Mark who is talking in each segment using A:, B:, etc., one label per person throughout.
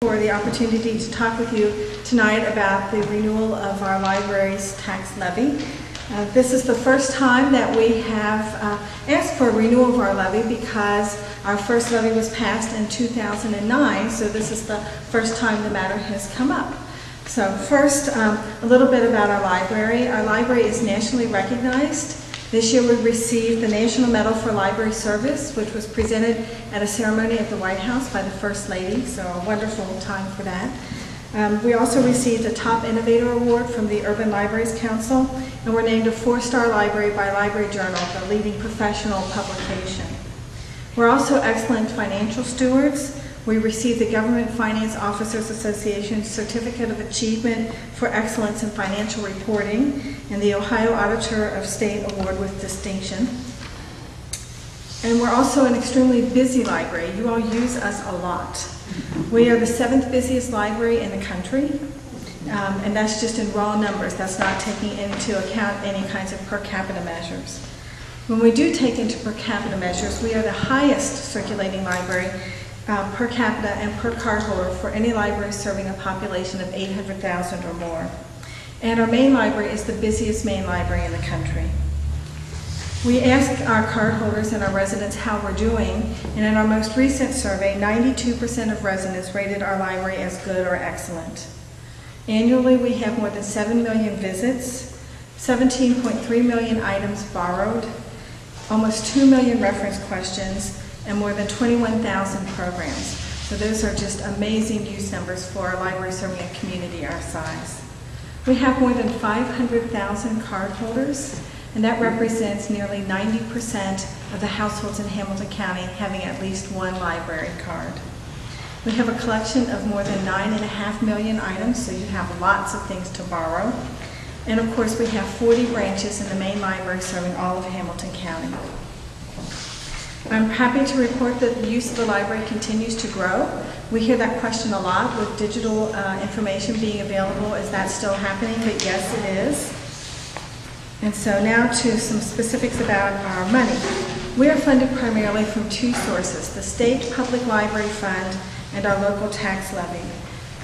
A: For the opportunity to talk with you tonight about the renewal of our library's tax levy. This is the first time that we have asked for a renewal of our levy because our first levy was passed in 2009, so this is the first time the matter has come up. So first, a little bit about our library. Our library is nationally recognized. This year we received the National Medal for Library Service, which was presented at a ceremony at the White House by the First Lady, so a wonderful time for that. We also received a Top Innovator Award from the Urban Libraries Council, and we're named a 4-star library by Library Journal, the leading professional publication. We're also excellent financial stewards. We received the Government Finance Officers Association Certificate of Achievement for Excellence in Financial Reporting and the Ohio Auditor of State Award with Distinction. And we're also an extremely busy library. You all use us a lot. We are the 7th busiest library in the country, and that's just in raw numbers. That's not taking into account any kinds of per capita measures. When we do take into per capita measures, we are the highest circulating library per capita and per cardholder for any library serving a population of 800,000 or more. And our main library is the busiest main library in the country. We ask our cardholders and our residents how we're doing, and in our most recent survey, 92% of residents rated our library as good or excellent. Annually, we have more than 7 million visits, 17.3 million items borrowed, almost 2 million reference questions, and more than 21,000 programs. So those are just amazing use numbers for a library serving a community our size. We have more than 500,000 cardholders, and that represents nearly 90% of the households in Hamilton County having at least one library card. We have a collection of more than 9.5 million items, so you have lots of things to borrow. And of course, we have 40 branches in the main library serving all of Hamilton County. I'm happy to report that the use of the library continues to grow. We hear that question a lot with digital information being available. Is that still happening? But yes, it is. And so now to some specifics about our money. We are funded primarily from 2 sources, the State Public Library Fund and our local tax levy.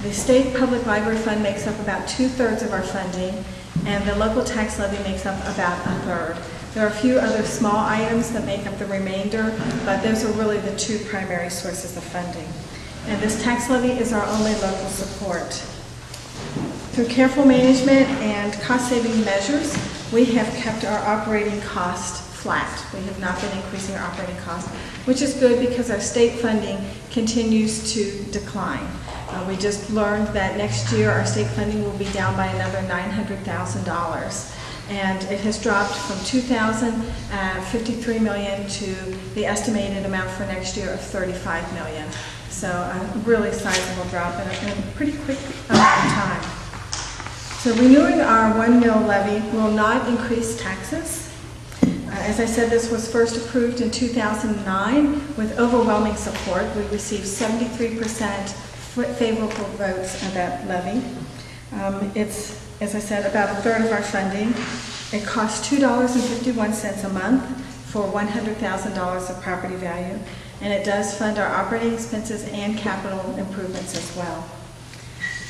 A: The State Public Library Fund makes up about 2/3 of our funding, and the local tax levy makes up about 1/3. There are a few other small items that make up the remainder, but those are really the 2 primary sources of funding. And this tax levy is our only local support. Through careful management and cost-saving measures, we have kept our operating cost flat. We have not been increasing our operating cost, which is good because our state funding continues to decline. We just learned that next year our state funding will be down by another $900,000. And it has dropped from 2,053 million to the estimated amount for next year of 35 million. So a really sizable drop in a pretty quick amount of time. So renewing our 1 mil levy will not increase taxes. As I said, this was first approved in 2009 with overwhelming support. We received 73% favorable votes on that levy. It's, as I said, about 1/3 of our funding. It costs $2.51 a month for $100,000 of property value, and it does fund our operating expenses and capital improvements as well.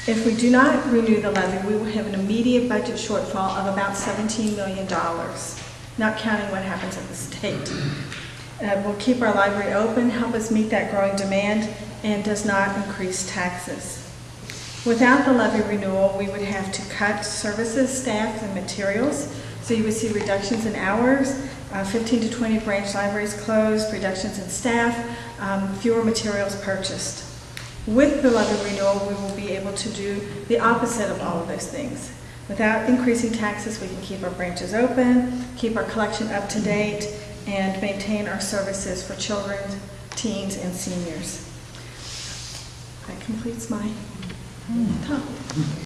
A: If we do not renew the levy, we will have an immediate budget shortfall of about $17 million, not counting what happens at the state. Will keep our library open, help us meet that growing demand, and does not increase taxes. Without the levy renewal, we would have to cut services, staff, and materials. So you would see reductions in hours, 15 to 20 branch libraries closed, reductions in staff, fewer materials purchased. With the levy renewal, we will be able to do the opposite of all of those things. Without increasing taxes, we can keep our branches open, keep our collection up to date, and maintain our services for children, teens, and seniors. That completes my talk.